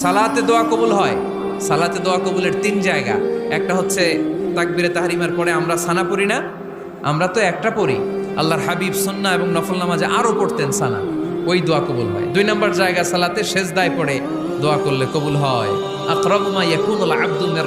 সালাতে দোয়া কবুল হয়। সালাতে দোয়া কবুলের 3 জায়গা। একটা হচ্ছে তাকবীরে তাহরিমার পরে আমরা সানা পড়ি না, আমরা তো একটা পড়ি। আল্লাহর হাবিব সুন্নাহ এবং নফল নামাজে আরো পড়তেন সানা, ওই দোয়া কবুল হয়। 2 নম্বর জায়গা সালাতে সেজদায় পড়ে দোয়া করলে কবুল হয়। আকরাবু মা ইয়াকুনুল আবদু মির